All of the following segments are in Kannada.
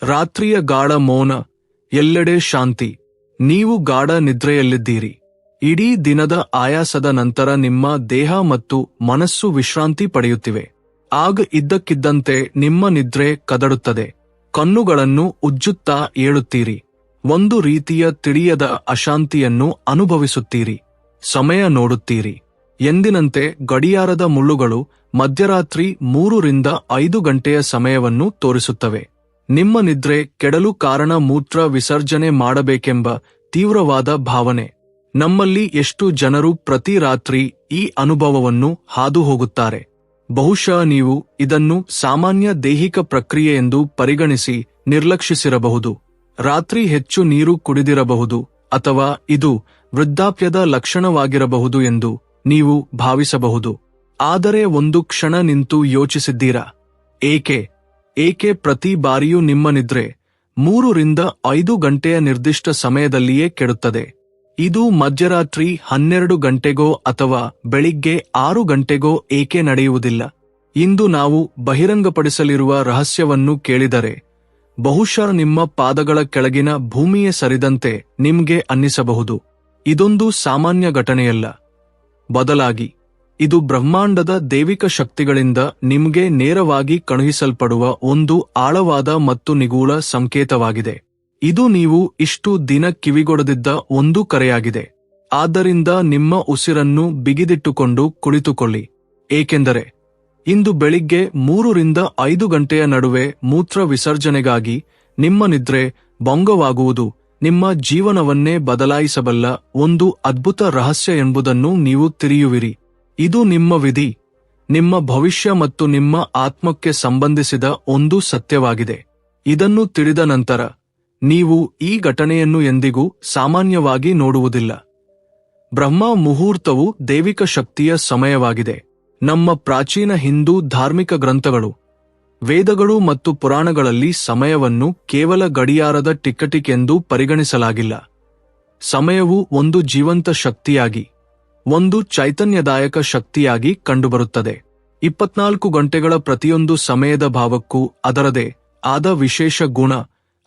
ರಾತ್ರಿಯ ಗಾಢ ಮೌನ, ಎಲ್ಲೆಡೆ ಶಾಂತಿ. ನೀವು ಗಾಢ ನಿದ್ರೆಯಲ್ಲಿದ್ದೀರಿ. ಇಡೀ ದಿನದ ಆಯಾಸದ ನಂತರ ನಿಮ್ಮ ದೇಹ ಮತ್ತು ಮನಸ್ಸು ವಿಶ್ರಾಂತಿ ಪಡೆಯುತ್ತಿವೆ. ಆಗ ಇದ್ದಕ್ಕಿದ್ದಂತೆ ನಿಮ್ಮ ನಿದ್ರೆ ಕದಡುತ್ತದೆ. ಕಣ್ಣುಗಳನ್ನು ಉಜ್ಜುತ್ತಾ ಏಳುತ್ತೀರಿ. ಒಂದು ರೀತಿಯ ತಿಳಿಯದ ಅಶಾಂತಿಯನ್ನು ಅನುಭವಿಸುತ್ತೀರಿ. ಸಮಯ ನೋಡುತ್ತೀರಿ. ಎಂದಿನಂತೆ ಗಡಿಯಾರದ ಮುಳ್ಳುಗಳು ಮಧ್ಯರಾತ್ರಿ 3ರಿಂದ 5 ಗಂಟೆಯ ಸಮಯವನ್ನು ತೋರಿಸುತ್ತವೆ. ನಿಮ್ಮ ನಿದ್ರೆ ಕೆಡಲು ಕಾರಣ ಮೂತ್ರ ವಿಸರ್ಜನೆ ಮಾಡಬೇಕೆಂಬ ತೀವ್ರವಾದ ಭಾವನೆ. ನಮ್ಮಲ್ಲಿ ಎಷ್ಟು ಜನರು ಪ್ರತಿ ರಾತ್ರಿ ಈ ಅನುಭವವನ್ನು ಹಾದು ಹೋಗುತ್ತಾರೆ? ಬಹುಶಃ ನೀವು ಇದನ್ನು ಸಾಮಾನ್ಯ ದೈಹಿಕ ಪ್ರಕ್ರಿಯೆ ಎಂದು ಪರಿಗಣಿಸಿ ನಿರ್ಲಕ್ಷಿಸಿರಬಹುದು. ರಾತ್ರಿ ಹೆಚ್ಚು ನೀರು ಕುಡಿದಿರಬಹುದು, ಅಥವಾ ಇದು ವೃದ್ಧಾಪ್ಯದ ಲಕ್ಷಣವಾಗಿರಬಹುದು ಎಂದು ನೀವು ಭಾವಿಸಬಹುದು. ಆದರೆ ಒಂದು ಕ್ಷಣ ನಿಂತು ಯೋಚಿಸಿದ್ದೀರಾ? ಏಕೆ ಪ್ರತಿ ಬಾರಿಯೂ ನಿಮ್ಮ ನಿದ್ರೆ 3ರಿಂದ 5 ಗಂಟೆಯ ನಿರ್ದಿಷ್ಟ ಸಮಯದಲ್ಲಿಯೇ ಕೆಡುತ್ತದೆ? ಇದು ಮಧ್ಯರಾತ್ರಿ 12 ಗಂಟೆಗೋ ಅಥವಾ ಬೆಳಿಗ್ಗೆ 6 ಗಂಟೆಗೋ ಏಕೆ ನಡೆಯುವುದಿಲ್ಲ? ಇಂದು ನಾವು ಬಹಿರಂಗಪಡಿಸಲಿರುವ ರಹಸ್ಯವನ್ನು ಕೇಳಿದರೆ ಬಹುಶಃ ನಿಮ್ಮ ಪಾದಗಳ ಕೆಳಗಿನ ಭೂಮಿಯೇ ಸರಿದಂತೆ ನಿಮ್ಗೆ ಅನ್ನಿಸಬಹುದು. ಇದೊಂದು ಸಾಮಾನ್ಯ ಘಟನೆಯಲ್ಲ. ಬದಲಾಗಿ ಇದು ಬ್ರಹ್ಮಾಂಡದ ದೈವಿಕ ಶಕ್ತಿಗಳಿಂದ ನಿಮ್ಗೆ ನೇರವಾಗಿ ಕಳುಹಿಸಲ್ಪಡುವ ಒಂದು ಆಳವಾದ ಮತ್ತು ನಿಗೂಢ ಸಂಕೇತವಾಗಿದೆ. ಇದು ನೀವು ಇಷ್ಟು ದಿನ ಕಿವಿಗೊಡದಿದ್ದ ಒಂದು ಕರೆಯಾಗಿದೆ. ಆದ್ದರಿಂದ ನಿಮ್ಮ ಉಸಿರನ್ನು ಬಿಗಿದಿಟ್ಟುಕೊಂಡು ಕುಳಿತುಕೊಳ್ಳಿ, ಏಕೆಂದರೆ ಇಂದು ಬೆಳಿಗ್ಗೆ 3ರಿಂದ 5 ಗಂಟೆಯ ನಡುವೆ ಮೂತ್ರ ವಿಸರ್ಜನೆಗಾಗಿ ನಿಮ್ಮ ನಿದ್ರೆ ಭಂಗವಾಗುವುದು ನಿಮ್ಮ ಜೀವನವನ್ನೇ ಬದಲಾಯಿಸಬಲ್ಲ ಒಂದು ಅದ್ಭುತ ರಹಸ್ಯ ಎಂಬುದನ್ನು ನೀವು ತಿಳಿಯುವಿರಿ. ಇದು ನಿಮ್ಮ ವಿಧಿ, ನಿಮ್ಮ ಭವಿಷ್ಯ ಮತ್ತು ನಿಮ್ಮ ಆತ್ಮಕ್ಕೆ ಸಂಬಂಧಿಸಿದ ಒಂದು ಸತ್ಯವಾಗಿದೆ. ಇದನ್ನು ತಿಳಿದ ನಂತರ ನೀವು ಈ ಘಟನೆಯನ್ನು ಎಂದಿಗೂ ಸಾಮಾನ್ಯವಾಗಿ ನೋಡುವುದಿಲ್ಲ. ಬ್ರಹ್ಮ ಮುಹೂರ್ತವು ದೈವಿಕ ಶಕ್ತಿಯ ಸಮಯವಾಗಿದೆ. ನಮ್ಮ ಪ್ರಾಚೀನ ಹಿಂದೂ ಧಾರ್ಮಿಕ ಗ್ರಂಥಗಳು, ವೇದಗಳು ಮತ್ತು ಪುರಾಣಗಳಲ್ಲಿ ಸಮಯವನ್ನು ಕೇವಲ ಗಡಿಯಾರದ ಟಿಕ್ ಎಂದು ಪರಿಗಣಿಸಲಾಗಿಲ್ಲ. ಸಮಯವು ಒಂದು ಜೀವಂತ ಶಕ್ತಿಯಾಗಿ, ಒಂದು ಚೈತನ್ಯದಾಯಕ ಶಕ್ತಿಯಾಗಿ ಕಂಡುಬರುತ್ತದೆ. 24 ಗಂಟೆಗಳ ಪ್ರತಿಯೊಂದು ಸಮಯದ ಭಾವಕ್ಕೂ ಅದರದೇ ಆದ ವಿಶೇಷ ಗುಣ,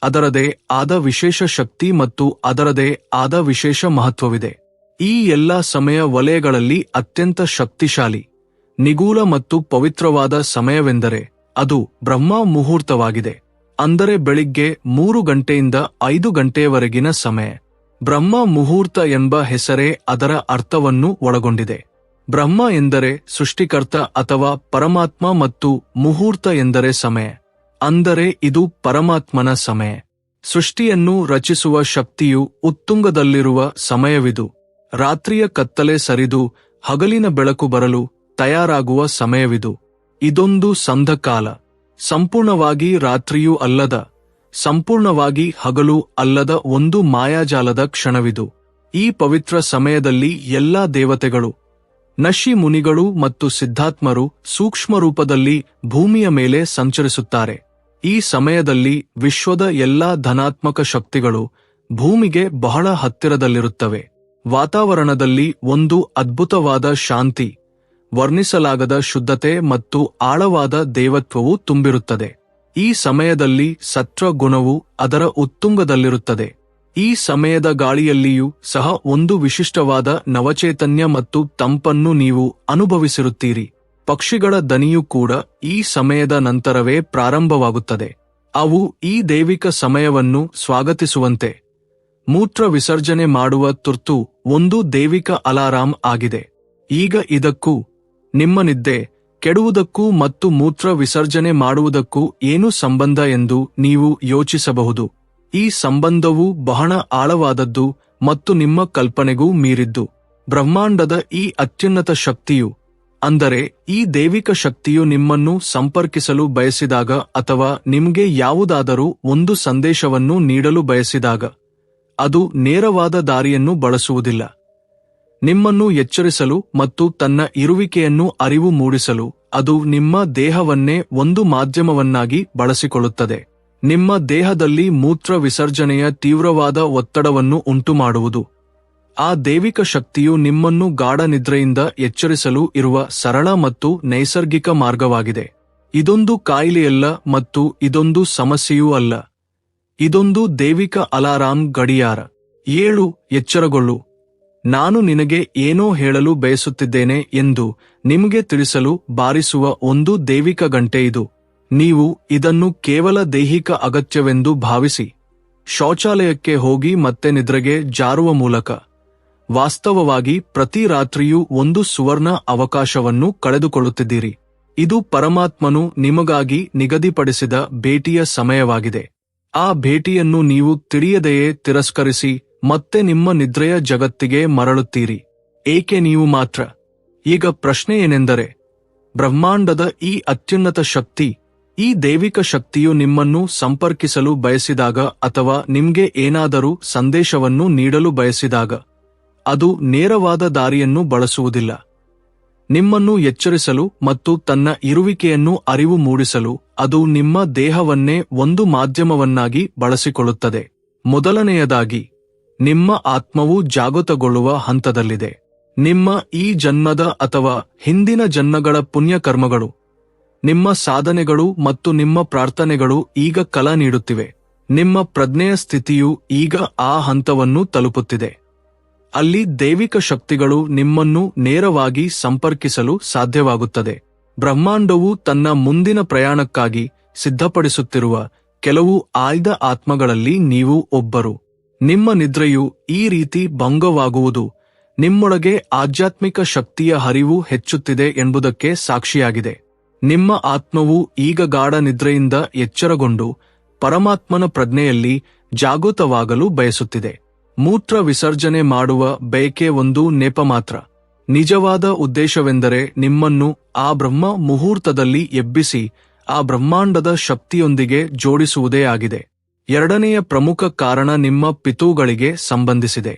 ಅದರದೇ ಆದ ವಿಶೇಷ ಶಕ್ತಿ ಮತ್ತು ಅದರದೇ ಆದ ವಿಶೇಷ ಮಹತ್ವವಿದೆ. ಈ ಎಲ್ಲಾ ಸಮಯ ವಲಯಗಳಲ್ಲಿ ಅತ್ಯಂತ ಶಕ್ತಿಶಾಲಿ, ನಿಗೂಢ ಮತ್ತು ಪವಿತ್ರವಾದ ಸಮಯವೆಂದರೆ ಅದು ಬ್ರಹ್ಮ ಮುಹೂರ್ತವಾಗಿದೆ. ಅಂದರೆ ಬೆಳಿಗ್ಗೆ 3 ಗಂಟೆಯಿಂದ 5 ಗಂಟೆಯವರೆಗಿನ ಸಮಯ. ಬ್ರಹ್ಮ ಮುಹೂರ್ತ ಎಂಬ ಹೆಸರೇ ಅದರ ಅರ್ಥವನ್ನು ಒಳಗೊಂಡಿದೆ. ಬ್ರಹ್ಮ ಎಂದರೆ ಸೃಷ್ಟಿಕರ್ತ ಅಥವಾ ಪರಮಾತ್ಮ ಮತ್ತು ಮುಹೂರ್ತ ಎಂದರೆ ಸಮಯ. ಅಂದರೆ ಇದು ಪರಮಾತ್ಮನ ಸಮಯ. ಸೃಷ್ಟಿಯನ್ನು ರಚಿಸುವ ಶಕ್ತಿಯು ಉತ್ತುಂಗದಲ್ಲಿರುವ ಸಮಯವಿದು. ರಾತ್ರಿಯ ಕತ್ತಲೆ ಸರಿದು ಹಗಲಿನ ಬೆಳಕು ಬರಲು ತಯಾರಾಗುವ ಸಮಯವಿದು. ಇದೊಂದು ಸಂಧಕಾಲ. ಸಂಪೂರ್ಣವಾಗಿ ರಾತ್ರಿಯೂ ಅಲ್ಲದ, ಸಂಪೂರ್ಣವಾಗಿ ಹಗಲು ಅಲ್ಲದ ಒಂದು ಮಾಯಾಜಾಲದ ಕ್ಷಣವಿದು. ಈ ಪವಿತ್ರ ಸಮಯದಲ್ಲಿ ಎಲ್ಲಾ ದೇವತೆಗಳು, ನಶಿ ಮುನಿಗಳು ಮತ್ತು ಸಿದ್ಧಾತ್ಮರು ಸೂಕ್ಷ್ಮ ರೂಪದಲ್ಲಿ ಭೂಮಿಯ ಮೇಲೆ ಸಂಚರಿಸುತ್ತಾರೆ. ಈ ಸಮಯದಲ್ಲಿ ವಿಶ್ವದ ಎಲ್ಲಾ ಧನಾತ್ಮಕ ಶಕ್ತಿಗಳು ಭೂಮಿಗೆ ಬಹಳ ಹತ್ತಿರದಲ್ಲಿರುತ್ತವೆ. ವಾತಾವರಣದಲ್ಲಿ ಒಂದು ಅದ್ಭುತವಾದ ಶಾಂತಿ, ವರ್ಣಿಸಲಾಗದ ಶುದ್ಧತೆ ಮತ್ತು ಆಳವಾದ ದೇವತ್ವವು ತುಂಬಿರುತ್ತದೆ. ಈ ಸಮಯದಲ್ಲಿ ಸತ್ವ ಗುಣವು ಅದರ ಉತ್ತುಂಗದಲ್ಲಿರುತ್ತದೆ. ಈ ಸಮಯದ ಗಾಳಿಯಲ್ಲಿಯೂ ಸಹ ಒಂದು ವಿಶಿಷ್ಟವಾದ ನವಚೈತನ್ಯ ಮತ್ತು ತಂಪನ್ನು ನೀವು ಅನುಭವಿಸಿರುತ್ತೀರಿ. ಪಕ್ಷಿಗಳ ದನಿಯೂ ಕೂಡ ಈ ಸಮಯದ ನಂತರವೇ ಪ್ರಾರಂಭವಾಗುತ್ತದೆ. ಅವು ಈ ದೈವಿಕ ಸಮಯವನ್ನು ಸ್ವಾಗತಿಸುವಂತೆ ಮೂತ್ರ ವಿಸರ್ಜನೆ ಮಾಡುವ ತುರ್ತು ಒಂದು ದೈವಿಕ ಅಲಾರಾಂ ಆಗಿದೆ. ಈಗ ಇದಕ್ಕೂ ನಿಮ್ಮ ನಿದ್ದೆ ಕೆಡುವುದಕ್ಕೂ ಮತ್ತು ಮೂತ್ರ ವಿಸರ್ಜನೆ ಮಾಡುವುದಕ್ಕೂ ಏನು ಸಂಬಂಧ ಎಂದು ನೀವು ಯೋಚಿಸಬಹುದು. ಈ ಸಂಬಂಧವು ಬಹಳ ಆಳವಾದದ್ದು ಮತ್ತು ನಿಮ್ಮ ಕಲ್ಪನೆಗೂ ಮೀರಿದ್ದು. ಬ್ರಹ್ಮಾಂಡದ ಈ ಅತ್ಯುನ್ನತ ಶಕ್ತಿಯು, ಅಂದರೆ ಈ ದೈವಿಕ ಶಕ್ತಿಯು ನಿಮ್ಮನ್ನು ಸಂಪರ್ಕಿಸಲು ಬಯಸಿದಾಗ ಅಥವಾ ನಿಮಗೆ ಯಾವುದಾದರೂ ಒಂದು ಸಂದೇಶವನ್ನು ನೀಡಲು ಬಯಸಿದಾಗ ಅದು ನೇರವಾದ ದಾರಿಯನ್ನು ಬಳಸುವುದಿಲ್ಲ. ನಿಮ್ಮನ್ನು ಎಚ್ಚರಿಸಲು ಮತ್ತು ತನ್ನ ಇರುವಿಕೆಯನ್ನು ಅರಿವು ಮೂಡಿಸಲು ಅದು ನಿಮ್ಮ ದೇಹವನ್ನೇ ಒಂದು ಮಾಧ್ಯಮವನ್ನಾಗಿ ಬಳಸಿಕೊಳ್ಳುತ್ತದೆ. ನಿಮ್ಮ ದೇಹದಲ್ಲಿ ಮೂತ್ರ ವಿಸರ್ಜನೆಯ ತೀವ್ರವಾದ ಒತ್ತಡವನ್ನು ಉಂಟುಮಾಡುವುದು ಆ ದೈವಿಕ ಶಕ್ತಿಯು ನಿಮ್ಮನ್ನು ಗಾಢ ನಿದ್ರೆಯಿಂದ ಎಚ್ಚರಿಸಲು ಇರುವ ಸರಳ ಮತ್ತು ನೈಸರ್ಗಿಕ ಮಾರ್ಗವಾಗಿದೆ. ಇದೊಂದು ಕಾಯಿಲೆಯಲ್ಲ ಮತ್ತು ಇದೊಂದು ಸಮಸ್ಯೆಯೂ ಅಲ್ಲ. ಇದೊಂದು ದೈವಿಕ ಅಲಾರಾಂ ಗಡಿಯಾರ. 7 ಎಚ್ಚರಗೊಳ್ಳು. ನಾನು ನಿನಗೆ ಏನೋ ಹೇಳಲು ಬಯಸುತ್ತಿದ್ದೇನೆ ಎಂದು ನಿಮಗೆ ತಿಳಿಸಲು ಬಾರಿಸುವ ಒಂದು ದೈವಿಕ ಗಂಟೆ ಇದು. ನೀವು ಇದನ್ನು ಕೇವಲ ದೈಹಿಕ ಅಗತ್ಯವೆಂದು ಭಾವಿಸಿ ಶೌಚಾಲಯಕ್ಕೆ ಹೋಗಿ ಮತ್ತೆ ನಿದ್ರೆಗೆ ಜಾರುವ ಮೂಲಕ ವಾಸ್ತವವಾಗಿ ಪ್ರತಿ ರಾತ್ರಿಯೂ ಒಂದು ಸುವರ್ಣ ಅವಕಾಶವನ್ನು ಕಳೆದುಕೊಳ್ಳುತ್ತಿದ್ದೀರಿ. ಇದು ಪರಮಾತ್ಮನು ನಿಮಗಾಗಿ ನಿಗದಿಪಡಿಸಿದ ಭೇಟಿಯ ಸಮಯವಾಗಿದೆ. ಆ ಭೇಟಿಯನ್ನು ನೀವು ತಿಳಿಯದೆಯೇ ತಿರಸ್ಕರಿಸಿ ಮತ್ತೆ ನಿಮ್ಮ ನಿದ್ರೆಯ ಜಗತ್ತಿಗೆ ಮರಳುತ್ತೀರಿ. ಏಕೆ ನೀವು ಮಾತ್ರ? ಈಗ ಪ್ರಶ್ನೆ ಏನೆಂದರೆ, ಬ್ರಹ್ಮಾಂಡದ ಈ ಅತ್ಯುನ್ನತ ಶಕ್ತಿ, ಈ ದೈವಿಕ ಶಕ್ತಿಯು ನಿಮ್ಮನ್ನು ಸಂಪರ್ಕಿಸಲು ಬಯಸಿದಾಗ ಅಥವಾ ನಿಮ್ಗೆ ಏನಾದರೂ ಸಂದೇಶವನ್ನು ನೀಡಲು ಬಯಸಿದಾಗ ಅದು ನೇರವಾದ ದಾರಿಯನ್ನು ಬಳಸುವುದಿಲ್ಲ. ನಿಮ್ಮನ್ನು ಎಚ್ಚರಿಸಲು ಮತ್ತು ತನ್ನ ಇರುವಿಕೆಯನ್ನು ಅರಿವು ಮೂಡಿಸಲು ಅದು ನಿಮ್ಮ ದೇಹವನ್ನೇ ಒಂದು ಮಾಧ್ಯಮವನ್ನಾಗಿ ಬಳಸಿಕೊಳ್ಳುತ್ತದೆ. ಮೊದಲನೆಯದಾಗಿ, ನಿಮ್ಮ ಆತ್ಮವು ಜಾಗೃತಗೊಳ್ಳುವ ಹಂತದಲ್ಲಿದೆ. ನಿಮ್ಮ ಈ ಜನ್ಮದ ಅಥವಾ ಹಿಂದಿನ ಜನ್ಮಗಳ ಪುಣ್ಯಕರ್ಮಗಳು, ನಿಮ್ಮ ಸಾಧನೆಗಳು ಮತ್ತು ನಿಮ್ಮ ಪ್ರಾರ್ಥನೆಗಳು ಈಗ ಫಲ ನೀಡುತ್ತಿವೆ. ನಿಮ್ಮ ಪ್ರಜ್ಞೆಯ ಸ್ಥಿತಿಯು ಈಗ ಆ ಹಂತವನ್ನು ತಲುಪುತ್ತಿದೆ. ಅಲ್ಲಿ ದೈವಿಕ ಶಕ್ತಿಗಳು ನಿಮ್ಮನ್ನು ನೇರವಾಗಿ ಸಂಪರ್ಕಿಸಲು ಸಾಧ್ಯವಾಗುತ್ತದೆ. ಬ್ರಹ್ಮಾಂಡವು ತನ್ನ ಮುಂದಿನ ಪ್ರಯಾಣಕ್ಕಾಗಿ ಸಿದ್ಧಪಡಿಸುತ್ತಿರುವ ಕೆಲವು ಆಯ್ದ ಆತ್ಮಗಳಲ್ಲಿ ನೀವು ಒಬ್ಬರು. ನಿಮ್ಮ ನಿದ್ರೆಯು ಈ ರೀತಿ ಭಂಗವಾಗುವುದು ನಿಮ್ಮೊಳಗೆ ಆಧ್ಯಾತ್ಮಿಕ ಶಕ್ತಿಯ ಹರಿವು ಹೆಚ್ಚುತ್ತಿದೆ ಎಂಬುದಕ್ಕೆ ಸಾಕ್ಷಿಯಾಗಿದೆ. ನಿಮ್ಮ ಆತ್ಮವು ಈಗ ಗಾಢ ನಿದ್ರೆಯಿಂದ ಎಚ್ಚರಗೊಂಡು ಪರಮಾತ್ಮನ ಪ್ರಜ್ಞೆಯಲ್ಲಿ ಜಾಗೃತವಾಗಲು ಬಯಸುತ್ತಿದೆ. ಮೂತ್ರ ವಿಸರ್ಜನೆ ಮಾಡುವ ಬಯಕೆ ಒಂದು ನೆಪ ಮಾತ್ರ. ನಿಜವಾದ ಉದ್ದೇಶವೆಂದರೆ ನಿಮ್ಮನ್ನು ಆ ಬ್ರಹ್ಮ ಮುಹೂರ್ತದಲ್ಲಿ ಎಬ್ಬಿಸಿ ಆ ಬ್ರಹ್ಮಾಂಡದ ಶಕ್ತಿಯೊಂದಿಗೆ ಜೋಡಿಸುವುದೇ ಆಗಿದೆ. ಎರಡನೆಯ ಪ್ರಮುಖ ಕಾರಣ ನಿಮ್ಮ ಪಿತೃಗಳಿಗೆ ಸಂಬಂಧಿಸಿದೆ.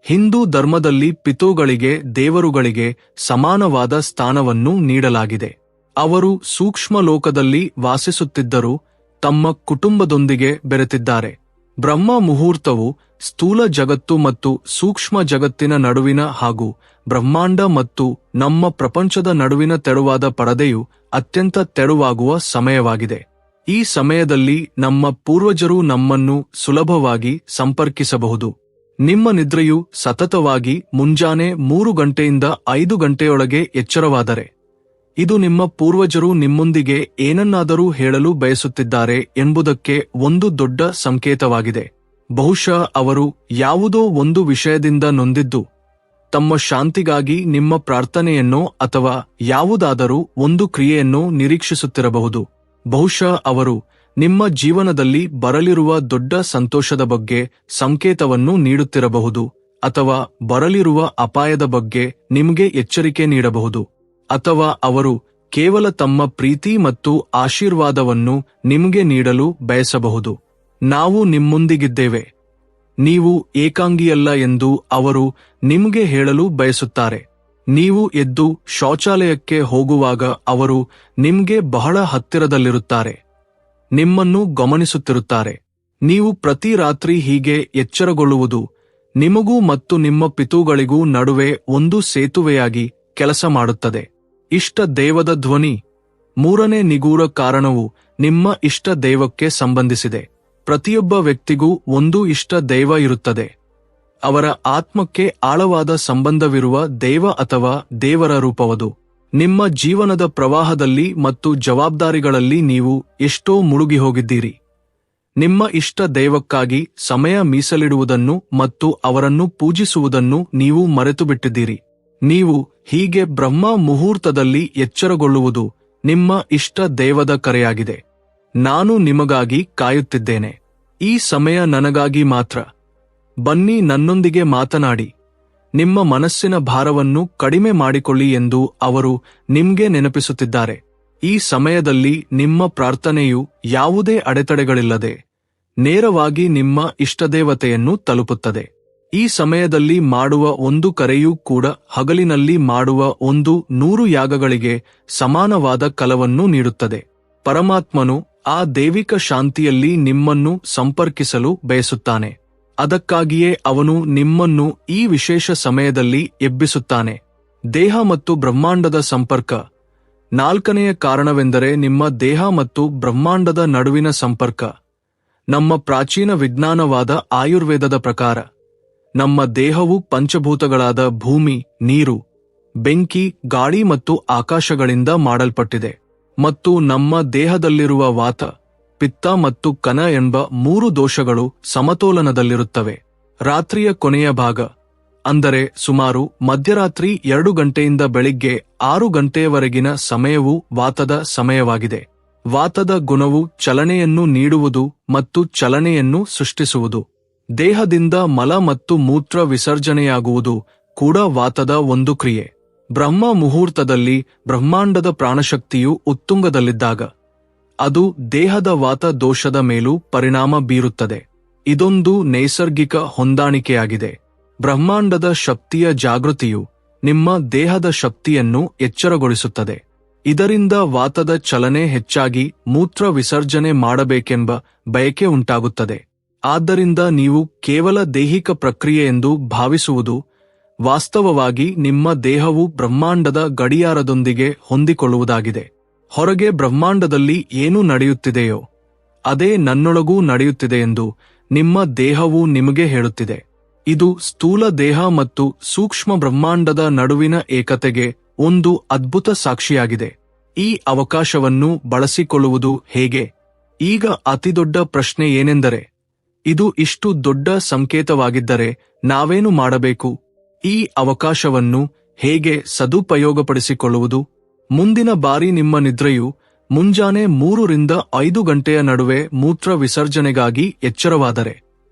ಹಿಂದೂ ಧರ್ಮದಲ್ಲಿ ಪಿತೃಗಳಿಗೆ ದೇವರುಗಳಿಗೆ ಸಮಾನವಾದ ಸ್ಥಾನವನ್ನು ನೀಡಲಾಗಿದೆ. ಅವರು ಸೂಕ್ಷ್ಮ ಲೋಕದಲ್ಲಿ ವಾಸಿಸುತ್ತಿದ್ದರೂ ತಮ್ಮ ಕುಟುಂಬದೊಂದಿಗೆ ಬೆರೆತಿದ್ದಾರೆ. ಬ್ರಹ್ಮ ಮುಹೂರ್ತವು ಸ್ಥೂಲ ಜಗತ್ತು ಮತ್ತು ಸೂಕ್ಷ್ಮ ಜಗತ್ತಿನ ನಡುವಿನ ಹಾಗೂ ಬ್ರಹ್ಮಾಂಡ ಮತ್ತು ನಮ್ಮ ಪ್ರಪಂಚದ ನಡುವಿನ ತೆಳುವಾದ ಪರದೆಯು ಅತ್ಯಂತ ತೆಳುವಾಗುವ ಸಮಯವಾಗಿದೆ. ಈ ಸಮಯದಲ್ಲಿ ನಮ್ಮ ಪೂರ್ವಜರು ನಮ್ಮನ್ನು ಸುಲಭವಾಗಿ ಸಂಪರ್ಕಿಸಬಹುದು. ನಿಮ್ಮ ನಿದ್ರೆಯು ಸತತವಾಗಿ ಮುಂಜಾನೆ 3 ಗಂಟೆಯಿಂದ 5 ಗಂಟೆಯೊಳಗೆ ಎಚ್ಚರವಾದರೆ ಇದು ನಿಮ್ಮ ಪೂರ್ವಜರು ನಿಮ್ಮೊಂದಿಗೆ ಏನನ್ನಾದರೂ ಹೇಳಲು ಬಯಸುತ್ತಿದ್ದಾರೆ ಎಂಬುದಕ್ಕೆ ಒಂದು ದೊಡ್ಡ ಸಂಕೇತವಾಗಿದೆ. ಬಹುಶಃ ಅವರು ಯಾವುದೋ ಒಂದು ವಿಷಯದಿಂದ ನೊಂದಿದ್ದು ತಮ್ಮ ಶಾಂತಿಗಾಗಿ ನಿಮ್ಮ ಪ್ರಾರ್ಥನೆಯನ್ನೋ ಅಥವಾ ಯಾವುದಾದರೂ ಒಂದು ಕ್ರಿಯೆಯನ್ನೋ ನಿರೀಕ್ಷಿಸುತ್ತಿರಬಹುದು. ಬಹುಶಃ ಅವರು ನಿಮ್ಮ ಜೀವನದಲ್ಲಿ ಬರಲಿರುವ ದೊಡ್ಡ ಸಂತೋಷದ ಬಗ್ಗೆ ಸಂಕೇತವನ್ನು ನೀಡುತ್ತಿರಬಹುದು, ಅಥವಾ ಬರಲಿರುವ ಅಪಾಯದ ಬಗ್ಗೆ ನಿಮಗೆ ಎಚ್ಚರಿಕೆ ನೀಡಬಹುದು, ಅಥವಾ ಅವರು ಕೇವಲ ತಮ್ಮ ಪ್ರೀತಿ ಮತ್ತು ಆಶೀರ್ವಾದವನ್ನು ನಿಮಗೆ ನೀಡಲು ಬಯಸಬಹುದು. ನಾವು ನಿಮ್ಮೊಂದಿಗಿದ್ದೇವೆ, ನೀವು ಏಕಾಂಗಿಯಲ್ಲ ಎಂದು ಅವರು ನಿಮಗೆ ಹೇಳಲು ಬಯಸುತ್ತಾರೆ. ನೀವು ಎದ್ದು ಶೌಚಾಲಯಕ್ಕೆ ಹೋಗುವಾಗ ಅವರು ನಿಮ್ಗೆ ಬಹಳ ಹತ್ತಿರದಲ್ಲಿರುತ್ತಾರೆ, ನಿಮ್ಮನ್ನು ಗಮನಿಸುತ್ತಿರುತ್ತಾರೆ. ನೀವು ಪ್ರತಿ ರಾತ್ರಿ ಹೀಗೆ ಎಚ್ಚರಗೊಳ್ಳುವುದು ನಿಮಗೂ ಮತ್ತು ನಿಮ್ಮ ಪಿತೃಗಳಿಗೂ ನಡುವೆ ಒಂದು ಸೇತುವೆಯಾಗಿ ಕೆಲಸ ಮಾಡುತ್ತದೆ. ಇಷ್ಟ ದೈವದ ಧ್ವನಿ. ಮೂರನೇ ನಿಗೂಢ ಕಾರಣವು ನಿಮ್ಮ ಇಷ್ಟ ದೈವಕ್ಕೆ ಸಂಬಂಧಿಸಿದೆ. ಪ್ರತಿಯೊಬ್ಬ ವ್ಯಕ್ತಿಗೂ ಒಂದು ಇಷ್ಟ ದೈವ ಇರುತ್ತದೆ. ಅವರ ಆತ್ಮಕ್ಕೆ ಆಳವಾದ ಸಂಬಂಧವಿರುವ ದೈವ ಅಥವಾ ದೇವರ ರೂಪವದು. ನಿಮ್ಮ ಜೀವನದ ಪ್ರವಾಹದಲ್ಲಿ ಮತ್ತು ಜವಾಬ್ದಾರಿಗಳಲ್ಲಿ ನೀವು ಎಷ್ಟೋ ಮುಳುಗಿ ಹೋಗಿದ್ದೀರಿ. ನಿಮ್ಮ ಇಷ್ಟ ದೈವಕ್ಕಾಗಿ ಸಮಯ ಮೀಸಲಿಡುವುದನ್ನು ಮತ್ತು ಅವರನ್ನು ಪೂಜಿಸುವುದನ್ನು ನೀವು ಮರೆತುಬಿಟ್ಟಿದ್ದೀರಿ. ನೀವು ಹೀಗೆ ಬ್ರಹ್ಮ ಮುಹೂರ್ತದಲ್ಲಿ ಎಚ್ಚರಗೊಳ್ಳುವುದು ನಿಮ್ಮ ಇಷ್ಟ ದೈವದ ಕರೆಯಾಗಿದೆ. ನಾನು ನಿಮಗಾಗಿ ಕಾಯುತ್ತಿದ್ದೇನೆ. ಈ ಸಮಯ ನನಗಾಗಿ ಮಾತ್ರ. ಬನ್ನಿ ನನ್ನೊಂದಿಗೆ ಮಾತನಾಡಿ. ನಿಮ್ಮ ಮನಸ್ಸಿನ ಭಾರವನ್ನು ಕಡಿಮೆ ಮಾಡಿಕೊಳ್ಳಿ ಎಂದು ಅವರು ನಿಮ್ಗೆ ನೆನಪಿಸುತ್ತಿದ್ದಾರೆ. ಈ ಸಮಯದಲ್ಲಿ ನಿಮ್ಮ ಪ್ರಾರ್ಥನೆಯು ಯಾವುದೇ ಅಡೆತಡೆಗಳಿಲ್ಲದೆ ನೇರವಾಗಿ ನಿಮ್ಮ ಇಷ್ಟದೇವತೆಯನ್ನು ತಲುಪುತ್ತದೆ. ಈ ಸಮಯದಲ್ಲಿ ಮಾಡುವ ಒಂದು ಕರೆಯೂ ಕೂಡ ಹಗಲಿನಲ್ಲಿ ಮಾಡುವ 100 ಯಾಗಗಳಿಗೆ ಸಮಾನವಾದ ಫಲವನ್ನು ನೀಡುತ್ತದೆ. ಪರಮಾತ್ಮನು ಆ ದೈವಿಕ ಶಾಂತಿಯಲ್ಲಿ ನಿಮ್ಮನ್ನು ಸಂಪರ್ಕಿಸಲು ಬಯಸುತ್ತಾನೆ. ಅದಕ್ಕಾಗಿಯೇ ಅವನು ನಿಮ್ಮನ್ನು ಈ ವಿಶೇಷ ಸಮಯದಲ್ಲಿ ಎಬ್ಬಿಸುತ್ತಾನೆ. ದೇಹ ಮತ್ತು ಬ್ರಹ್ಮಾಂಡದ ಸಂಪರ್ಕ. ನಾಲ್ಕನೆಯ ಕಾರಣವೆಂದರೆ ನಿಮ್ಮ ದೇಹ ಮತ್ತು ಬ್ರಹ್ಮಾಂಡದ ನಡುವಿನ ಸಂಪರ್ಕ. ನಮ್ಮ ಪ್ರಾಚೀನ ವಿಜ್ಞಾನವಾದ ಆಯುರ್ವೇದದ ಪ್ರಕಾರ ನಮ್ಮ ದೇಹವು ಪಂಚಭೂತಗಳಾದ ಭೂಮಿ, ನೀರು, ಬೆಂಕಿ, ಗಾಳಿ ಮತ್ತು ಆಕಾಶಗಳಿಂದ ಮಾಡಲ್ಪಟ್ಟಿದೆ ಮತ್ತು ನಮ್ಮ ದೇಹದಲ್ಲಿರುವ ವಾತ, ಪಿತ್ತ ಮತ್ತು ಕನ ಎಂಬ 3 ದೋಷಗಳು ಸಮತೋಲನದಲ್ಲಿರುತ್ತವೆ. ರಾತ್ರಿಯ ಕೊನೆಯ ಭಾಗ ಅಂದರೆ ಸುಮಾರು ಮಧ್ಯರಾತ್ರಿ 2 ಗಂಟೆಯಿಂದ ಬೆಳಿಗ್ಗೆ 6 ಗಂಟೆಯವರೆಗಿನ ಸಮಯವು ವಾತದ ಸಮಯವಾಗಿದೆ. ವಾತದ ಗುಣವು ಚಲನೆಯನ್ನು ನೀಡುವುದು ಮತ್ತು ಚಲನೆಯನ್ನು ಸೃಷ್ಟಿಸುವುದು. ದೇಹದಿಂದ ಮಲ ಮತ್ತು ಮೂತ್ರ ವಿಸರ್ಜನೆಯಾಗುವುದು ಕೂಡ ವಾತದ ಒಂದು ಕ್ರಿಯೆ. ಬ್ರಹ್ಮ ಮುಹೂರ್ತದಲ್ಲಿ ಬ್ರಹ್ಮಾಂಡದ ಪ್ರಾಣಶಕ್ತಿಯು ಉತ್ತುಂಗದಲ್ಲಿದ್ದಾಗ ಅದು ದೇಹದ ವಾತ ದೋಷದ ಮೇಲೂ ಪರಿಣಾಮ ಬೀರುತ್ತದೆ. ಇದೊಂದು ನೈಸರ್ಗಿಕ ಹೊಂದಾಣಿಕೆಯಾಗಿದೆ. ಬ್ರಹ್ಮಾಂಡದ ಶಕ್ತಿಯ ಜಾಗೃತಿಯು ನಿಮ್ಮ ದೇಹದ ಶಕ್ತಿಯನ್ನು ಎಚ್ಚರಗೊಳಿಸುತ್ತದೆ. ಇದರಿಂದ ವಾತದ ಚಲನೆ ಹೆಚ್ಚಾಗಿ ಮೂತ್ರ ವಿಸರ್ಜನೆ ಮಾಡಬೇಕೆಂಬ ಬಯಕೆ ಉಂಟಾಗುತ್ತದೆ. ಆದ್ದರಿಂದ ನೀವು ಕೇವಲ ದೈಹಿಕ ಪ್ರಕ್ರಿಯೆ ಎಂದು ಭಾವಿಸುವುದು ವಾಸ್ತವವಾಗಿ ನಿಮ್ಮ ದೇಹವು ಬ್ರಹ್ಮಾಂಡದ ಗಡಿಯಾರದೊಂದಿಗೆ ಹೊಂದಿಕೊಳ್ಳುವುದಾಗಿದೆ. ಹೊರಗೆ ಬ್ರಹ್ಮಾಂಡದಲ್ಲಿ ಏನು ನಡೆಯುತ್ತಿದೆಯೋ ಅದೇ ನನ್ನೊಳಗೂ ನಡೆಯುತ್ತಿದೆ ಎಂದು ನಿಮ್ಮ ದೇಹವು ನಿಮಗೆ ಹೇಳುತ್ತಿದೆ. ಇದು ಸ್ಥೂಲ ದೇಹ ಮತ್ತು ಸೂಕ್ಷ್ಮ ಬ್ರಹ್ಮಾಂಡದ ನಡುವಿನ ಏಕತೆಗೆ ಒಂದು ಅದ್ಭುತ ಸಾಕ್ಷಿಯಾಗಿದೆ. ಈ ಅವಕಾಶವನ್ನು ಬಳಸಿಕೊಳ್ಳುವುದು ಹೇಗೆ? ಈಗ ಅತಿದೊಡ್ಡ ಪ್ರಶ್ನೆ ಏನೆಂದರೆ, ಇದು ಇಷ್ಟು ದೊಡ್ಡ ಸಂಕೇತವಾಗಿದ್ದರೆ ನಾವೇನು ಮಾಡಬೇಕು? ಈ ಅವಕಾಶವನ್ನು ಹೇಗೆ ಸದುಪಯೋಗಪಡಿಸಿಕೊಳ್ಳುವುದು? ಮುಂದಿನ ಬಾರಿ ನಿಮ್ಮ ನಿದ್ರೆಯು ಮುಂಜಾನೆ 3 ರಿಂದ 5 ಗಂಟೆಯ ನಡುವೆ ಮೂತ್ರ ವಿಸರ್ಜನೆಗಾಗಿ ಎಚ್ಚರವಾದರೆ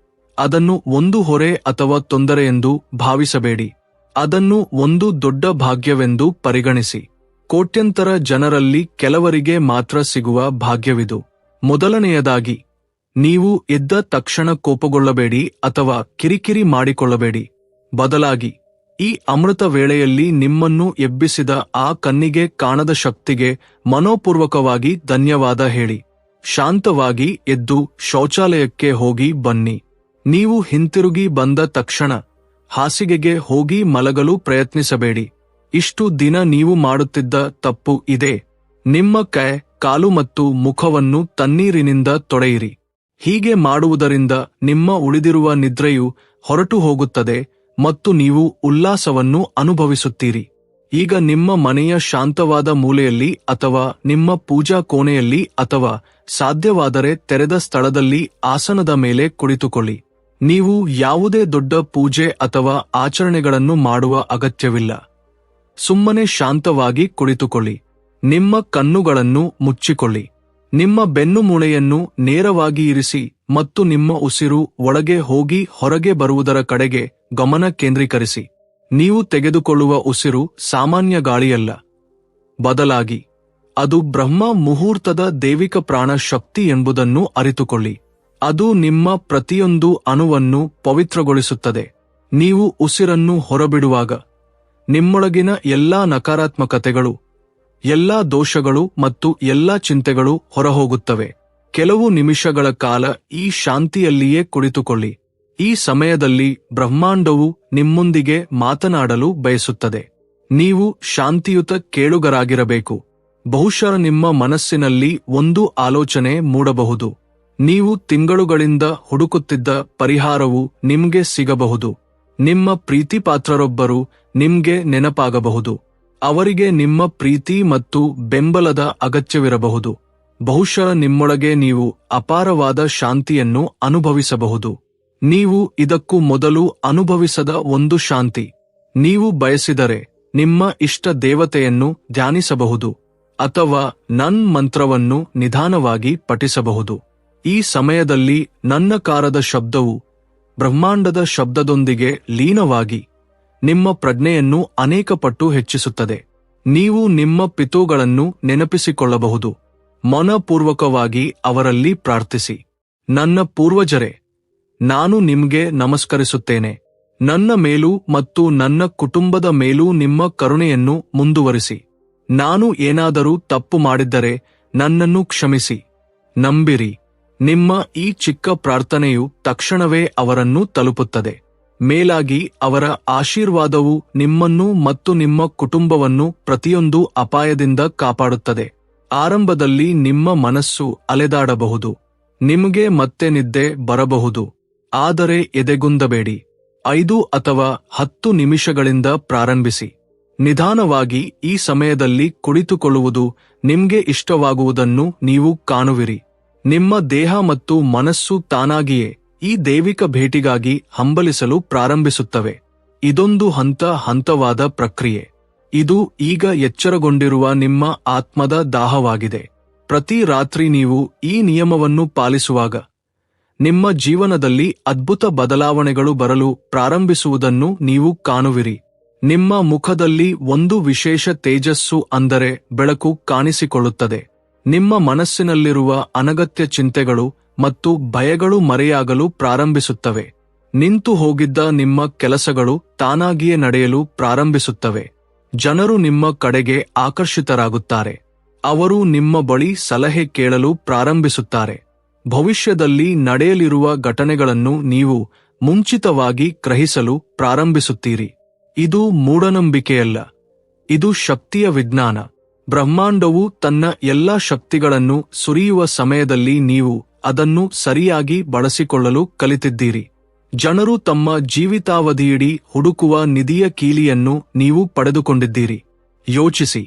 ಅದನ್ನು ಒಂದು ಹೊರೆ ಅಥವಾ ತೊಂದರೆ ಎಂದು ಭಾವಿಸಬೇಡಿ. ಅದನ್ನು ಒಂದು ದೊಡ್ಡ ಭಾಗ್ಯವೆಂದು ಪರಿಗಣಿಸಿ. ಕೋಟ್ಯಂತರ ಜನರಲ್ಲಿ ಕೆಲವರಿಗೆ ಮಾತ್ರ ಸಿಗುವ ಭಾಗ್ಯವಿದು. ಮೊದಲನೆಯದಾಗಿ, ನೀವು ಎದ್ದ ತಕ್ಷಣ ಕೋಪಗೊಳ್ಳಬೇಡಿ ಅಥವಾ ಕಿರಿಕಿರಿ ಮಾಡಿಕೊಳ್ಳಬೇಡಿ. ಬದಲಾಗಿ ಈ ಅಮೃತ ವೇಳೆಯಲ್ಲಿ ನಿಮ್ಮನ್ನು ಎಬ್ಬಿಸಿದ ಆ ಕಣ್ಣಿಗೆ ಕಾಣದ ಶಕ್ತಿಗೆ ಮನೋಪೂರ್ವಕವಾಗಿ ಧನ್ಯವಾದ ಹೇಳಿ. ಶಾಂತವಾಗಿ ಎದ್ದು ಶೌಚಾಲಯಕ್ಕೆ ಹೋಗಿ ಬನ್ನಿ. ನೀವು ಹಿಂತಿರುಗಿ ಬಂದ ತಕ್ಷಣ ಹಾಸಿಗೆಗೆ ಹೋಗಿ ಮಲಗಲು ಪ್ರಯತ್ನಿಸಬೇಡಿ. ಇಷ್ಟು ದಿನ ನೀವು ಮಾಡುತ್ತಿದ್ದ ತಪ್ಪು ಇದೆ. ನಿಮ್ಮ ಕೈ, ಕಾಲು ಮತ್ತು ಮುಖವನ್ನು ತಣ್ಣೀರಿನಿಂದ ತೊಳೆಯಿರಿ. ಹೀಗೆ ಮಾಡುವುದರಿಂದ ನಿಮ್ಮ ಉಳಿದಿರುವ ನಿದ್ರೆಯು ಹೊರಟು ಹೋಗುತ್ತದೆ ಮತ್ತು ನೀವು ಉಲ್ಲಾಸವನ್ನು ಅನುಭವಿಸುತ್ತೀರಿ. ಈಗ ನಿಮ್ಮ ಮನೆಯ ಶಾಂತವಾದ ಮೂಲೆಯಲ್ಲಿ ಅಥವಾ ನಿಮ್ಮ ಪೂಜಾ ಕೋಣೆಯಲ್ಲಿ ಅಥವಾ ಸಾಧ್ಯವಾದರೆ ತೆರೆದ ಸ್ಥಳದಲ್ಲಿ ಆಸನದ ಮೇಲೆ ಕುಳಿತುಕೊಳ್ಳಿ. ನೀವು ಯಾವುದೇ ದೊಡ್ಡ ಪೂಜೆ ಅಥವಾ ಆಚರಣೆಗಳನ್ನು ಮಾಡುವ ಅಗತ್ಯವಿಲ್ಲ. ಸುಮ್ಮನೆ ಶಾಂತವಾಗಿ ಕುಳಿತುಕೊಳ್ಳಿ. ನಿಮ್ಮ ಕಣ್ಣುಗಳನ್ನು ಮುಚ್ಚಿಕೊಳ್ಳಿ. ನಿಮ್ಮ ಬೆನ್ನುಮೂಳೆಯನ್ನು ನೇರವಾಗಿ ಇರಿಸಿ ಮತ್ತು ನಿಮ್ಮ ಉಸಿರು ಒಳಗೆ ಹೋಗಿ ಹೊರಗೆ ಬರುವುದರ ಕಡೆಗೆ ಗಮನ ಕೇಂದ್ರೀಕರಿಸಿ. ನೀವು ತೆಗೆದುಕೊಳ್ಳುವ ಉಸಿರು ಸಾಮಾನ್ಯ ಗಾಳಿಯಲ್ಲ. ಬದಲಾಗಿ ಅದು ಬ್ರಹ್ಮ ಮುಹೂರ್ತದ ದೈವಿಕ ಪ್ರಾಣ ಶಕ್ತಿ ಎಂಬುದನ್ನು ಅರಿತುಕೊಳ್ಳಿ. ಅದು ನಿಮ್ಮ ಪ್ರತಿಯೊಂದು ಅಣುವನ್ನು ಪವಿತ್ರಗೊಳಿಸುತ್ತದೆ. ನೀವು ಉಸಿರನ್ನು ಹೊರಬಿಡುವಾಗ ನಿಮ್ಮೊಳಗಿನ ಎಲ್ಲಾ ನಕಾರಾತ್ಮಕತೆಗಳು, ಎಲ್ಲಾ ದೋಷಗಳು ಮತ್ತು ಎಲ್ಲಾ ಚಿಂತೆಗಳು ಹೊರಹೋಗುತ್ತವೆ. ಕೆಲವು ನಿಮಿಷಗಳ ಕಾಲ ಈ ಶಾಂತಿಯಲ್ಲಿಯೇ ಕುಳಿತುಕೊಳ್ಳಿ. ಈ ಸಮಯದಲ್ಲಿ ಬ್ರಹ್ಮಾಂಡವು ನಿಮ್ಮೊಂದಿಗೆ ಮಾತನಾಡಲು ಬಯಸುತ್ತದೆ. ನೀವು ಶಾಂತಿಯುತ ಕೇಳುಗರಾಗಿರಬೇಕು. ಬಹುಶಃ ನಿಮ್ಮ ಮನಸ್ಸಿನಲ್ಲಿ ಒಂದು ಆಲೋಚನೆ ಮೂಡಬಹುದು. ನೀವು ತಿಂಗಳುಗಳಿಂದ ಹುಡುಕುತ್ತಿದ್ದ ಪರಿಹಾರವು ನಿಮ್ಗೆ ಸಿಗಬಹುದು. ನಿಮ್ಮ ಪ್ರೀತಿಪಾತ್ರರೊಬ್ಬರು ನಿಮ್ಗೆ ನೆನಪಾಗಬಹುದು. ಅವರಿಗೆ ನಿಮ್ಮ ಪ್ರೀತಿ ಮತ್ತು ಬೆಂಬಲದ ಅಗತ್ಯವಿರಬಹುದು. ಬಹುಶಃ ನಿಮ್ಮೊಳಗೆ ನೀವು ಅಪಾರವಾದ ಶಾಂತಿಯನ್ನು ಅನುಭವಿಸಬಹುದು. ನೀವು ಇದಕ್ಕೂ ಮೊದಲು ಅನುಭವಿಸದ ಒಂದು ಶಾಂತಿ. ನೀವು ಬಯಸಿದರೆ ನಿಮ್ಮ ಇಷ್ಟ ದೇವತೆಯನ್ನು ಧ್ಯಾನಿಸಬಹುದು ಅಥವಾ ನನ್ ಮಂತ್ರವನ್ನು ನಿಧಾನವಾಗಿ ಪಠಿಸಬಹುದು. ಈ ಸಮಯದಲ್ಲಿ ನನ್ನ ಕಾರದ ಶಬ್ದವು ಬ್ರಹ್ಮಾಂಡದ ಶಬ್ದದೊಂದಿಗೆ ಲೀನವಾಗಿ ನಿಮ್ಮ ಪ್ರಜ್ಞೆಯನ್ನು ಅನೇಕ ಪಟ್ಟು ಹೆಚ್ಚಿಸುತ್ತದೆ. ನೀವು ನಿಮ್ಮ ಪಿತೃಗಳನ್ನು ನೆನಪಿಸಿಕೊಳ್ಳಬಹುದು. ಮನಪೂರ್ವಕವಾಗಿ ಅವರಲ್ಲಿ ಪ್ರಾರ್ಥಿಸಿ, ನನ್ನ ಪೂರ್ವಜರೇ, ನಾನು ನಿಮ್ಗೆ ನಮಸ್ಕರಿಸುತ್ತೇನೆ. ನನ್ನ ಮೇಲೂ ಮತ್ತು ನನ್ನ ಕುಟುಂಬದ ಮೇಲೂ ನಿಮ್ಮ ಕರುಣೆಯನ್ನು ಮುಂದುವರಿಸಿ. ನಾನು ಏನಾದರೂ ತಪ್ಪು ಮಾಡಿದ್ದರೆ ನನ್ನನ್ನು ಕ್ಷಮಿಸಿ. ನಂಬಿರಿ, ನಿಮ್ಮ ಈ ಚಿಕ್ಕ ಪ್ರಾರ್ಥನೆಯು ತಕ್ಷಣವೇ ಅವರನ್ನು ತಲುಪುತ್ತದೆ. ಮೇಲಾಗಿ ಅವರ ಆಶೀರ್ವಾದವು ನಿಮ್ಮನ್ನು ಮತ್ತು ನಿಮ್ಮ ಕುಟುಂಬವನ್ನು ಪ್ರತಿಯೊಂದು ಅಪಾಯದಿಂದ ಕಾಪಾಡುತ್ತದೆ. ಆರಂಭದಲ್ಲಿ ನಿಮ್ಮ ಮನಸ್ಸು ಅಲೆದಾಡಬಹುದು. ನಿಮಗೆ ಮತ್ತೆ ನಿದ್ದೆ ಬರಬಹುದು, ಆದರೆ ಎದೆಗುಂದಬೇಡಿ. 5 ಅಥವಾ 10 ನಿಮಿಷಗಳಿಂದ ಪ್ರಾರಂಭಿಸಿ. ನಿಧಾನವಾಗಿ ಈ ಸಮಯದಲ್ಲಿ ಕುಳಿತುಕೊಳ್ಳುವುದು ನಿಮ್ಗೆ ಇಷ್ಟವಾಗುವುದನ್ನು ನೀವು ಕಾಣುವಿರಿ. ನಿಮ್ಮ ದೇಹ ಮತ್ತು ಮನಸ್ಸು ತಾನಾಗಿಯೇ ಈ ದೈವಿಕ ಭೇಟಿಗಾಗಿ ಹಂಬಲಿಸಲು ಪ್ರಾರಂಭಿಸುತ್ತವೆ. ಇದೊಂದು ಹಂತವಾದ ಪ್ರಕ್ರಿಯೆ. ಇದು ಈಗ ಎಚ್ಚರಗೊಂಡಿರುವ ನಿಮ್ಮ ಆತ್ಮದ ದಾಹವಾಗಿದೆ. ಪ್ರತಿ ರಾತ್ರಿ ನೀವು ಈ ನಿಯಮವನ್ನು ಪಾಲಿಸುವಾಗ ನಿಮ್ಮ ಜೀವನದಲ್ಲಿ ಅದ್ಭುತ ಬದಲಾವಣೆಗಳು ಬರಲು ಪ್ರಾರಂಭಿಸುವುದನ್ನು ನೀವು ಕಾಣುವಿರಿ. ನಿಮ್ಮ ಮುಖದಲ್ಲಿ ಒಂದು ವಿಶೇಷ ತೇಜಸ್ಸು, ಅಂದರೆ ಬೆಳಕು, ಕಾಣಿಸಿಕೊಳ್ಳುತ್ತದೆ. ನಿಮ್ಮ ಮನಸ್ಸಿನಲ್ಲಿರುವ ಅನಗತ್ಯ ಚಿಂತೆಗಳು ಮತ್ತು ಭಯಗಳು ಮರೆಯಾಗಲು ಪ್ರಾರಂಭಿಸುತ್ತವೆ. ನಿಂತು ಹೋಗಿದ್ದ ನಿಮ್ಮ ಕೆಲಸಗಳು ತಾನಾಗಿಯೇ ನಡೆಯಲು ಪ್ರಾರಂಭಿಸುತ್ತವೆ. ಜನರು ನಿಮ್ಮ ಕಡೆಗೆ ಆಕರ್ಷಿತರಾಗುತ್ತಾರೆ. ಅವರು ನಿಮ್ಮ ಬಳಿ ಸಲಹೆ ಕೇಳಲು ಪ್ರಾರಂಭಿಸುತ್ತಾರೆ. ಭವಿಷ್ಯದಲ್ಲಿ ನಡೆಯಲಿರುವ ಘಟನೆಗಳನ್ನು ನೀವು ಮುಂಚಿತವಾಗಿ ಗ್ರಹಿಸಲು ಪ್ರಾರಂಭಿಸುತ್ತೀರಿ. ಇದು ಮೂಢನಂಬಿಕೆಯಲ್ಲ, ಇದು ಶಕ್ತಿಯ ವಿಜ್ಞಾನ. ಬ್ರಹ್ಮಾಂಡವು ತನ್ನ ಎಲ್ಲಾ ಶಕ್ತಿಗಳನ್ನು ಸುರಿಯುವ ಸಮಯದಲ್ಲಿ ನೀವು ಅದನ್ನು ಸರಿಯಾಗಿ ಬಳಸಿಕೊಳ್ಳಲು ಕಲಿತಿದ್ದೀರಿ. ಜನರು ತಮ್ಮ ಜೀವಿತಾವಧಿಯಿಡೀ ಹುಡುಕುವ ನಿಧಿಯ ಕೀಲಿಯನ್ನು ನೀವು ಪಡೆದುಕೊಂಡಿದ್ದೀರಿ. ಯೋಚಿಸಿ,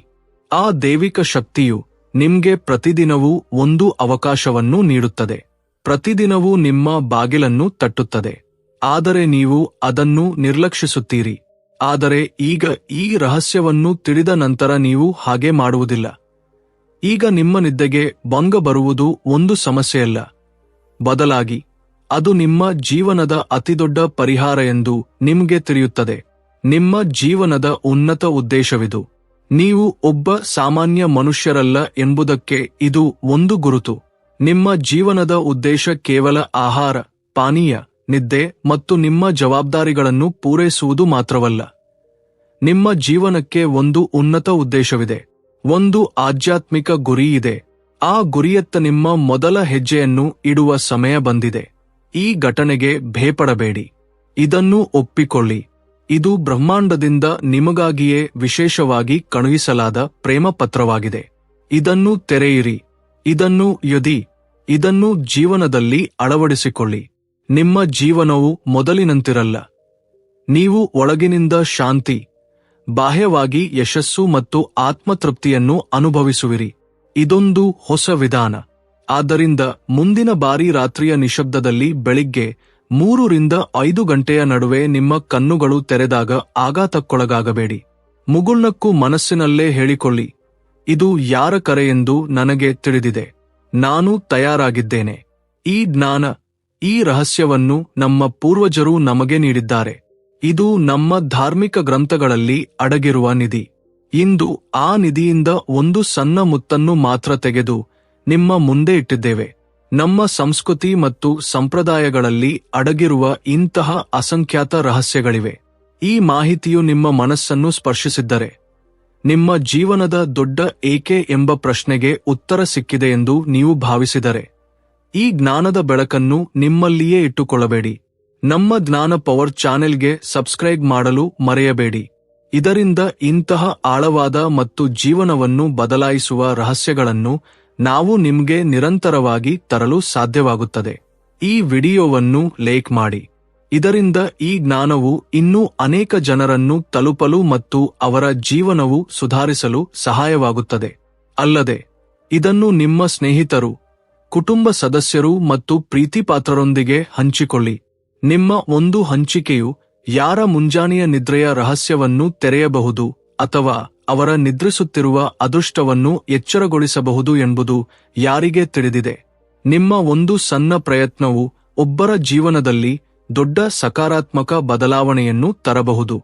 ಆ ದೈವಿಕ ಶಕ್ತಿಯು ನಿಮ್ಗೆ ಪ್ರತಿದಿನವೂ ಒಂದು ಅವಕಾಶವನ್ನು ನೀಡುತ್ತದೆ. ಪ್ರತಿದಿನವೂ ನಿಮ್ಮ ಬಾಗಿಲನ್ನು ತಟ್ಟುತ್ತದೆ. ಆದರೆ ನೀವು ಅದನ್ನು ನಿರ್ಲಕ್ಷಿಸುತ್ತೀರಿ. ಆದರೆ ಈಗ ಈ ರಹಸ್ಯವನ್ನು ತಿಳಿದ ನಂತರ ನೀವು ಹಾಗೆ ಮಾಡುವುದಿಲ್ಲ. ಈಗ ನಿಮ್ಮ ನಿದ್ದೆಗೆ ಭಂಗ ಬರುವುದು ಒಂದು ಸಮಸ್ಯೆಯಲ್ಲ, ಬದಲಾಗಿ ಅದು ನಿಮ್ಮ ಜೀವನದ ಅತಿದೊಡ್ಡ ಪರಿಹಾರ ಎಂದು ನಿಮ್ಗೆ ತಿಳಿಯುತ್ತದೆ. ನಿಮ್ಮ ಜೀವನದ ಉನ್ನತ ಉದ್ದೇಶವಿದು. ನೀವು ಒಬ್ಬ ಸಾಮಾನ್ಯ ಮನುಷ್ಯರಲ್ಲ ಎಂಬುದಕ್ಕೆ ಇದು ಒಂದು ಗುರುತು. ನಿಮ್ಮ ಜೀವನದ ಉದ್ದೇಶ ಕೇವಲ ಆಹಾರ, ಪಾನೀಯ, ನಿದ್ದೆ ಮತ್ತು ನಿಮ್ಮ ಜವಾಬ್ದಾರಿಗಳನ್ನು ಪೂರೈಸುವುದು ಮಾತ್ರವಲ್ಲ. ನಿಮ್ಮ ಜೀವನಕ್ಕೆ ಒಂದು ಉನ್ನತ ಉದ್ದೇಶವಿದೆ. ಒಂದು ಆಧ್ಯಾತ್ಮಿಕ ಗುರಿ ಇದೆ. ಆ ಗುರಿಯತ್ತ ನಿಮ್ಮ ಮೊದಲ ಹೆಜ್ಜೆಯನ್ನು ಇಡುವ ಸಮಯ ಬಂದಿದೆ. ಈ ಘಟನೆಗೆ ಭಯಪಡಬೇಡಿ. ಇದನ್ನು ಒಪ್ಪಿಕೊಳ್ಳಿ. ಇದು ಬ್ರಹ್ಮಾಂಡದಿಂದ ನಿಮಗಾಗಿಯೇ ವಿಶೇಷವಾಗಿ ಕಳುಹಿಸಲಾದ ಪ್ರೇಮ ಪತ್ರವಾಗಿದೆ. ಇದನ್ನು ತೆರೆಯಿರಿ. ಇದನ್ನು ಜೀವನದಲ್ಲಿ ಅಳವಡಿಸಿಕೊಳ್ಳಿ. ನಿಮ್ಮ ಜೀವನವು ಮೊದಲಿನಂತಿರಲ್ಲ. ನೀವು ಒಳಗಿನಿಂದ ಶಾಂತಿ, ಬಾಹ್ಯವಾಗಿ ಯಶಸ್ಸು ಮತ್ತು ಆತ್ಮತೃಪ್ತಿಯನ್ನು ಅನುಭವಿಸುವಿರಿ. ಇದೊಂದು ಹೊಸ ವಿಧಾನ. ಆದ್ದರಿಂದ ಮುಂದಿನ ಬಾರಿ ರಾತ್ರಿಯ ನಿಶಬ್ದದಲ್ಲಿ ಬೆಳಿಗ್ಗೆ 3 ರಿಂದ 5 ಗಂಟೆಯ ನಡುವೆ ನಿಮ್ಮ ಕಣ್ಣುಗಳು ತೆರೆದಾಗ ಆಘಾತಕ್ಕೊಳಗಾಗಬೇಡಿ. ಮುಗುಳ್ನಕ್ಕೂ ಮನಸ್ಸಿನಲ್ಲೇ ಹೇಳಿಕೊಳ್ಳಿ, ಇದು ಯಾರ ಕರೆ ಎಂದು ನನಗೆ ತಿಳಿದಿದೆ. ನಾನು ತಯಾರಾಗಿದ್ದೇನೆ. ಈ ಜ್ಞಾನ, ಈ ರಹಸ್ಯವನ್ನು ನಮ್ಮ ಪೂರ್ವಜರು ನಮಗೆ ನೀಡಿದ್ದಾರೆ. ಇದು ನಮ್ಮ ಧಾರ್ಮಿಕ ಗ್ರಂಥಗಳಲ್ಲಿ ಅಡಗಿರುವ ನಿಧಿ. ಇಂದು ಆ ನಿಧಿಯಿಂದ ಒಂದು ಸಣ್ಣ ಮುತ್ತನ್ನು ಮಾತ್ರ ತೆಗೆದು ನಿಮ್ಮ ಮುಂದೆ ಇಟ್ಟಿದ್ದೇವೆ. ನಮ್ಮ ಸಂಸ್ಕೃತಿ ಮತ್ತು ಸಂಪ್ರದಾಯಗಳಲ್ಲಿ ಅಡಗಿರುವ ಇಂತಹ ಅಸಂಖ್ಯಾತ ರಹಸ್ಯಗಳಿವೆ. ಈ ಮಾಹಿತಿಯು ನಿಮ್ಮ ಮನಸ್ಸನ್ನು ಸ್ಪರ್ಶಿಸಿದ್ದರೆ, ನಿಮ್ಮ ಜೀವನದ ದೊಡ್ಡ ಏಕೆ ಎಂಬ ಪ್ರಶ್ನೆಗೆ ಉತ್ತರ ಸಿಕ್ಕಿದೆ ಎಂದು ನೀವು ಭಾವಿಸಿದರೆ, ಈ ಜ್ಞಾನದ ಬೆಳಕನ್ನು ನಿಮ್ಮಲ್ಲಿಯೇ ಇಟ್ಟುಕೊಳ್ಳಬೇಡಿ. ನಮ್ಮ ಜ್ಞಾನ ಪವರ್ ಚಾನೆಲ್ಗೆ ಸಬ್ಸ್ಕ್ರೈಬ್ ಮಾಡಲು ಮರೆಯಬೇಡಿ. ಇದರಿಂದ ಇಂತಹ ಆಳವಾದ ಮತ್ತು ಜೀವನವನ್ನು ಬದಲಾಯಿಸುವ ರಹಸ್ಯಗಳನ್ನು ನಾವು ನಿಮ್ಗೆ ನಿರಂತರವಾಗಿ ತರಲು ಸಾಧ್ಯವಾಗುತ್ತದೆ. ಈ ವಿಡಿಯೋವನ್ನು ಲೈಕ್ ಮಾಡಿ. ಇದರಿಂದ ಈ ಜ್ಞಾನವು ಇನ್ನೂ ಅನೇಕ ಜನರನ್ನು ತಲುಪಲು ಮತ್ತು ಅವರ ಜೀವನವು ಸುಧಾರಿಸಲು ಸಹಾಯವಾಗುತ್ತದೆ. ಅಲ್ಲದೆ ಇದನ್ನು ನಿಮ್ಮ ಸ್ನೇಹಿತರು, ಕುಟುಂಬ ಸದಸ್ಯರು ಮತ್ತು ಪ್ರೀತಿಪಾತ್ರರೊಂದಿಗೆ ಹಂಚಿಕೊಳ್ಳಿ. ನಿಮ್ಮ ಒಂದು ಹಂಚಿಕೆಯು ಯಾರ ಮುಂಜಾನೆಯ ನಿದ್ರೆಯ ರಹಸ್ಯವನ್ನು ತೆರೆಯಬಹುದು ಅಥವಾ ಅವರ ನಿದ್ರಿಸುತ್ತಿರುವ ಅದೃಷ್ಟವನ್ನು ಎಚ್ಚರಗೊಳಿಸಬಹುದು ಎಂಬುದು ಯಾರಿಗೆ ತಿಳಿದಿದೆ. ನಿಮ್ಮ ಒಂದು ಸಣ್ಣ ಪ್ರಯತ್ನವು ಒಬ್ಬರ ಜೀವನದಲ್ಲಿ ದೊಡ್ಡ ಸಕಾರಾತ್ಮಕ ಬದಲಾವಣೆಯನ್ನು ತರಬಹುದು.